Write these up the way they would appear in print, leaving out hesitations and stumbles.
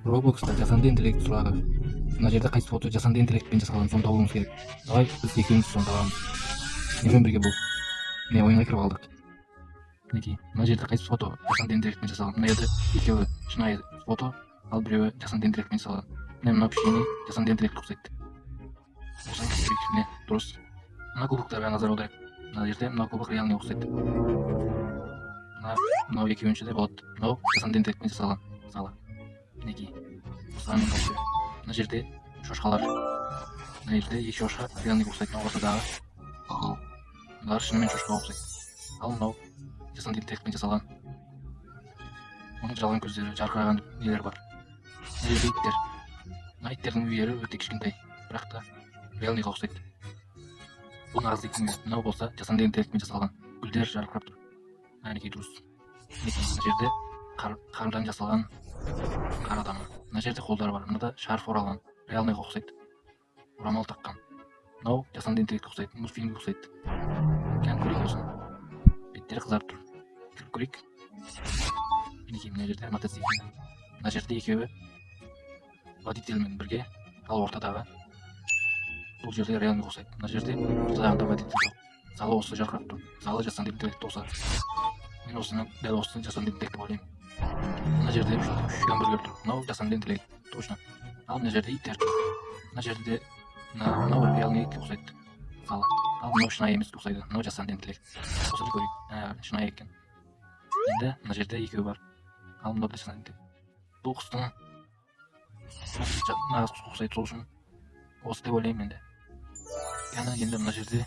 Roblox'ta жасанды интеллект сұрағы. Мына жерде қайсы фото жасанды интеллектпен жасалған, соны табуымыз керек. Давай біз екеуміз соны табамыз. Менімен бірге бол. Міне ойынға кіріп алдық. Мінекей, мына жерде қайсы фото жасанды интеллектпен жасалған. Мына жерде екеуі шынайы фото, ал біреуі жасанды интеллектпен жасалған. Міне мына пішіне жасанды интеллект ұқсайды. Осыған керек, міне дұрыс. Мына кубоктарға назар аударайық. Мына жерде мына кубок реалный ұқсайды. Мынау екеуінші де болады. Мынау жасанды интеллектпен жасалған. Мысалы, мінекей. Осыған ұқсайды. Мына жерде шошқалар. Мына жерде екі шошқа реалный ұқсайды. Мына ортадағы. Мыналар шынымен шошқаға ұқсайды. Ал мынау жасанды интеллектпен жасалған. Оның жалған көздері, жарқыраған нелер бар. Мына жерде иттер. Мына иттердің үйлері өте кішкентай, бірақ та реалныйға ұқсайды. Бұл нағыз иттің үйі. Мынау болса жасанды интеллектпен жасалған. Гүлдер жарқырап тұр. Әнекей дұрыс. Мына жерде қардан жасалған қар адамы. Мына жерде қолдары бар. Мынада шарф оралған. Реалныйға ұқсайды. Орамал таққан. Мынау жасанды интеллектке ұқсайды. Мультфильмге ұқсайды. Кән көрейік осыны. Беттері қызарып тұр. Кіріп көрейік. Мінекей мына жерде мотоцикл. Мына жерде екеуі водительмен бірге, ал ортадағы бұл жерде реалныйға ұқсайды. Мына жерде ортадағында водитель жоқ. Залы осы жарқырап тұр. Залы жасанды интеллектті болса. Мен осыны дәл осы жасанды интеллект деп ойлаймын. Мына жерде үш гамбургер тұр. Мынау жасанды интеллект, точно. Ал мына жерде иттер тұр. Мына жерде мынау реалныйға ұқсайды. Мысалы, ал мынау шынайы емес ұқсайды. Мынау жасанды интеллект. Осыны көрейік. Шынайы екен. Енді мына жерде екеуі бар. Ал мынау да жасанды интеллект. Бұл құстың нағыз құс ұқсайды, сол үшін осы деп ойлаймын енді. Яғни енді мына жерде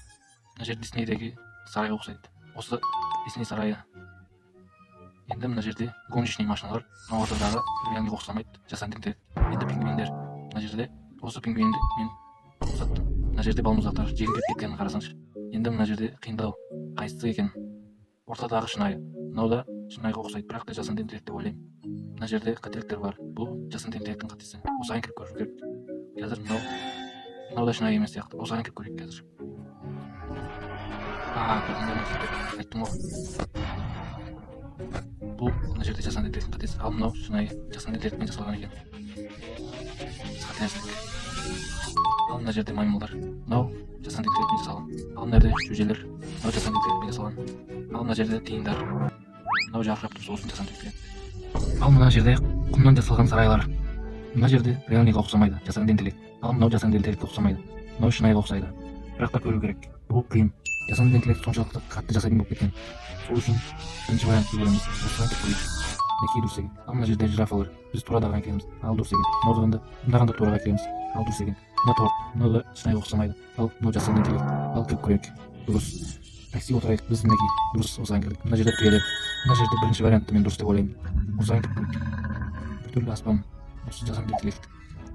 Диснейдегі сарайға ұқсайды. Осы Дисней сарайы. Енді мына жерде гоночный машиналар, мына ортадағы реалныйға ұқсамайды, жасанды интеллект. Енді пингвиндер. Мына жерде осы пингвинді мен ұқсаттым. Мына жерде балмұздақтар желгіп кеткенін қарасаңшы. Енді мына жерде қиындау, қайсысы екен? Ортадағы шынайы. Мынау да шынайға ұқсайды, бірақ та жасанды интеллект деп ойлаймын. Мына жерде қателіктер бар. Бұл жасанды интеллекттің қатесі. Осыған кіріп көру керек. Қазір мынау да шынайы емес сияқты. Осыған кіріп көрейік қазір. Айттым ғой. Бұл мына жерде жасанды интеллекттің қатесі. Ал мынау шынайы жасанды интеллектпен жасалған екен. Ал мына жерде маймылдар. Мынау жасанды интеллектпен жасалған. Ал мына жерде шөжелер. Мынау жасанды интеллектпен жасалған. Ал мына жерде тиындар. Мынау жарқырап тұр, сосын жасанды интеллект. Ал мына жерде құмнан жасалған сарайлар. Мына жерде реалныйға ұқсамайды, жасанды интеллект. Ал мынау жасанды интеллектке ұқсамайды. Мынау шынайға ұқсайды. Бірақ та көру керек. Бұл қиын. Жасанды интеллект соншалықты қатты жасайтын болып кеткен. Сол үшін бірінші вариант деп ойлаймыз. Осыған кіріп көрейік. Мінекей дұрыс екен. Ал мына жерде жирафалар. Біз турадағы келеміз. Ал дұрыс екен. Мынаған да тураға келеміз. Ал дұрыс екен. Мынау да шынайға ұқсамайды. Ал мынау жасанды интеллект. Ал кіріп көрейік. Дұрыс. Такси отырайық. Біз мінекей дұрыс осыған келдік. Мына жерде түйелер. Мына жерде бірінші вариантты мен дұрыс деп ойлаймын. Осыған кіріп көрейік. Біртүрлі аспан. Осы жасанды интеллект.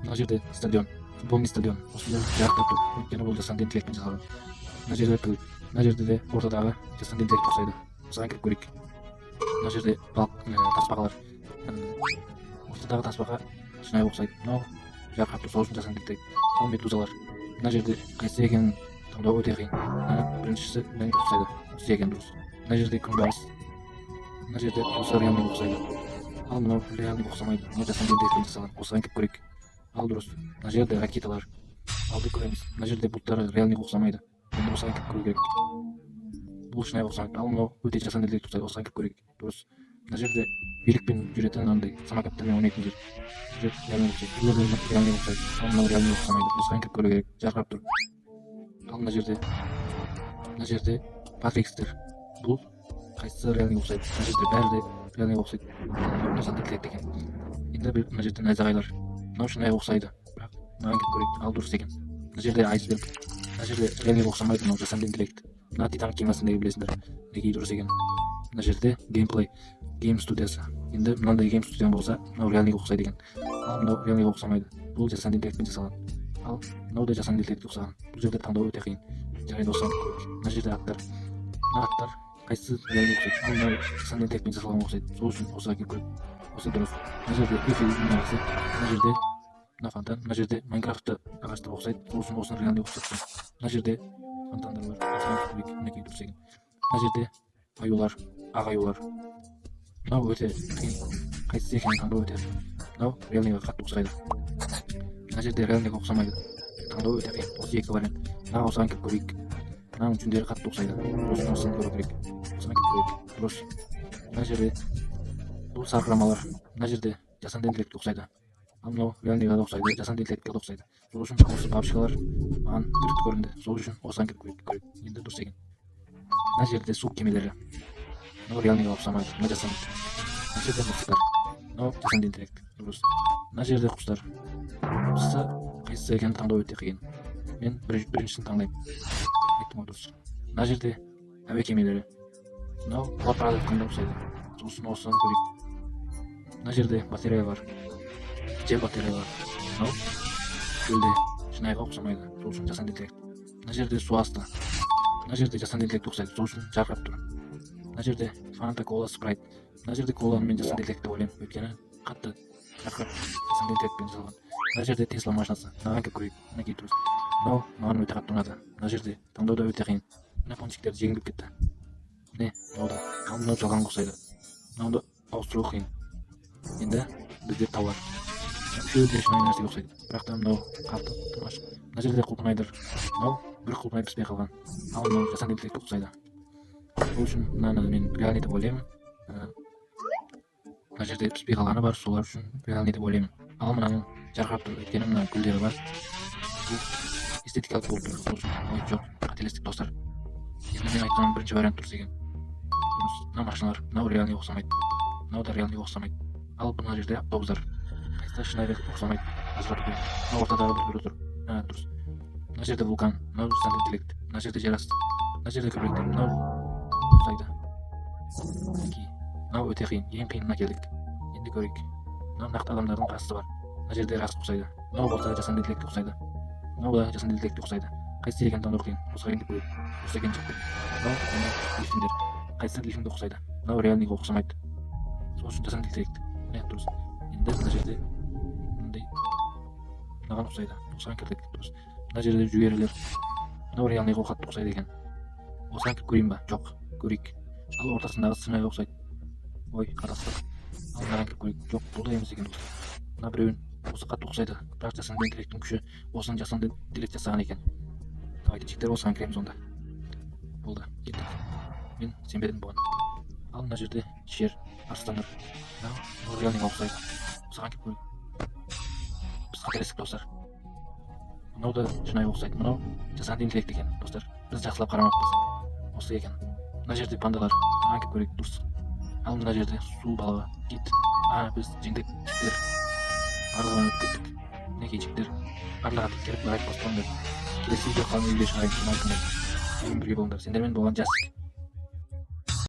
Мына жерде стадион. Футболный стадион. Осы жерде жарқырап тұр. Өйткені бұл жасанды интеллектпен жасалған. Мына жерде піл. Мына жерде де ортадағы жасанды интеллект ұқсайды. Осыған кіріп көрейік. Мына жерде тасбақалар. Ортадағы тасбақа шынайы ұқсайды. Мынау жарқырап тұр, сол үшін жасанды интеллект. Ал медузалар. Мына жерде қайсысы екенін таңдау өте қиын. Біріншісі мені ұқсайды. Осы екен дұрыс. Мына жерде күнбағыс. Мына жерде осы реалныйға ұқсайды. Ал мынау реалныйға ұқсамайды. Мынау жасанды интеллектпен жасалған. Осыған кіріп көрейік. Ал дұрыс. Мына жерде ракеталар. Алды көреміз. Мына жерде бұлттары реалныйға ұқсамайды. Енді осыған кіріп көру керек. Бұл шынайға ұқсамайды. Ал мынау өте жасанды интеллект ұқсайды. Осыған кіріп көрейік. Дұрыс. Мына жерде билікпен жүретін андай самокаттармен ойнайтын жер. Бұл жер реалныйға ұқсайды. Бұл жерде реалныйға ұқсайды. Ал мынау реалныйға ұқсамайды. Осыған кіріп көру керек. Жарқырап тұр. Ал мына жерде патрикстер. Бұл қайсысы реалныйға ұқсайды. Мына жерде бәрі де реалныйға ұқсайды. Мынау жасанды интеллект екен. Енді мына жерде найзағайлар. Мынау шынайға ұқсайды. Бірақ мынаған кіріп көрейік. Ал дұрыс екен. Мына жерде айсберг. Мына жерде реалныйға ұқсамайды, мынау жасанды интеллект. Мына Титаник кемесіндегі білесіңдер. Мінекей дұрыс екен. Мына жерде геймплей, гейм студиясы. Енді мынандай гейм студияң болса, мынау реалныйға ұқсайды екен. Ал мынау реалныйға ұқсамайды. Бұл жасанды интеллектпен жасалған. Ал мынау да жасанды интеллектке ұқсаған. Бұл жерде таңдау өте қиын. Жарайды, осыған көрейік. Мына жерде аттар. Мына аттар қайсысы реалныйға ұқсайды. Ал мынау жасанды интеллектпен жасалған ұқсайды. Сол үшін осыға келіп көрейік. Осы дұрыс. Мына жерде ағасы. Мына жерде мына фонтан. Мына жерде Майнкрафтта ағаштар ұқсайды. Сол үшін осыны реалныйға ұқсатты. Мына жерде фонтандар бар. Осыған келіп көрейік. Мінекей дұрыс екен. Мына жерде аюлар, ақ аюлар. Мынау өте қиын. Қайсысы екенін таңдау өте мынау реальныйға қатты ұқсайды. Мына жерде реальныйға ұқсамайды. Таңдау өте қиын. Осы екі вариант. Мына осыған келіп көрейік. Мынаның жүндері қатты ұқсайды. Осыны көру керек. Осыған келіп көрейік. Дұрыс. Мына жерде бұл сарқырамалар. Мына жерде жасанды интеллектке ұқсайды. Ал мынау реальныйға да ұқсайды, жасанды интеллектке да ұқсайды. Сол үшін осы бабочкалар маған күдікті көрінді. Сол үшін осыған келіп көрейік. Енді дұрыс екен. Мына жерде су кемелері. Мынау реальныйға ұқсамайды. Мына жасанды. Мына жерде мысықтар. Мынау жасанды интеллект. Дұрыс. Мына жерде құстар. Осы қайсысы екенін таңдау өте қиын. Мен біріншісін таңдаймын. Айттым ғой дұрыс. Мына жерде әуе кемелері. Мынау құлап бара жатқанда ұқсайды. Сол үшін осыны көрейік. Мына жерде батарея бар. Жел батарея бар. Мынау көлде шынайыға ұқсамайды. Сол үшін жасанды интеллект. Мына жерде су асты. Мына жерде жасанды интеллект ұқсайды. Сол үшін жарқырап тұр. Мына жерде Фанта, кола, спрайт. Мына жерде коланы мен жасанды интеллект деп ойлаймын. Өйткені қатты жарқырап жасанды интеллектпен жасалған. Мына жерде Тесла машинасы. Мынаған келіп көрейік. Мінекей дұрыс. Мынау маған өте қатты ұнады. Мына жерде таңдау да өте қиын. Мына пончиктерді жеңіліп кетті. Міне, мынау да. Ал мынау жалғанға ұқсайды. Мынауды ауыстыру қиын. Енді бізде тауар. Үшеуі де шынайы нәрсеге ұқсайды. Бірақ та мынау қатты тым ашық. Мына жерде құлпынайдыр. Мынау бір құлпынай піспей қалған. Ал мынау жасанды интеллектке ұқсайды. Сол үшін мынаны мен реальный деп ойлаймын. Мына жерде піспей қалғаны бар, солар үшін реальный деп ойлаймын. Ал мынаның жарқырап тұр, өйткені мына гүлдері бар. Бұл эстетикалық болып тұр. Сол үшін ой жоқ, қателестік достар. Енді мен айтқан бірінші вариант дұрыс екен. Мына машиналар, мынау реальный ұқсамайды. Мынау да реальный ұқсамайды. Ал мына жерде автобустар. Қайсысы шынайы ұқсамайды. Ажырату керек. Мына ортадағы бір тұр. Дұрыс. Мына жерде вулкан, мынау жасанды интеллект. Мына жерде жер асты. Мына жерде көбелектер. Мынау ұқсайды. Мынау өте қиын. Ең қиынына келдік. Енді көрейік. Мынау нақты адамдардың қасы бар. Мына жерде рас ұқсайды. Мынау болса жасанды интеллектке ұқсайды. Мынау да жасанды интеллектке ұқсайды. Қайсысы екенін таңдау қиын. Осыған енді көрейік. Осы екен шықты. Мынау дельфиндер. Қайсысы дельфинге ұқсайды. Мынау реальныйға ұқсамайды. Сол үшін жасанды интеллект. Міне дұрыс. Енді мына жерде мындай мынаған ұқсайды. Осыған келдік. Дұрыс. Мына жерде жүйерілер. Мынау реальныйға қатты ұқсайды екен. Осыған келіп көрейін ба? Жоқ. Көрейік. Ал ортасындағы шынайыға ұқсайды. Ой, қарастық. Ал мынаған келіп көрейік. Жоқ, бұл да емес екен достар. Мына біреуін осы қатты ұқсайды. Бірақ жасанды интеллекттің күші осыны жасанды интеллект жасаған екен. Давайте жігіттер осыған кіреміз онда. Болды. Кеттік. Мен сенбедім бұған. Ал мына жерде шер, арыстандар. Мынау реальныйға ұқсайды. Осыған келіп көрейік. Біз қателестік достар. Мынау да шынайы ұқсайды. Мынау жасанды интеллект екен достар. Біз жақсылап қарамаппыз. Осы екен. Мына жерде пандалар. Мынаған келіп көрейік. Дұрыс. Ал мына жерде су балығы. Кит. Біз жеңдік жігіттер. Барлығын өтіп кеттік. Мінекей жігіттер. Барлығы тексеріп лайк баспаңдар. Келесі видео қалың видео шығарайын. Мен бірге болыңдар. Сендермен болған Жасик.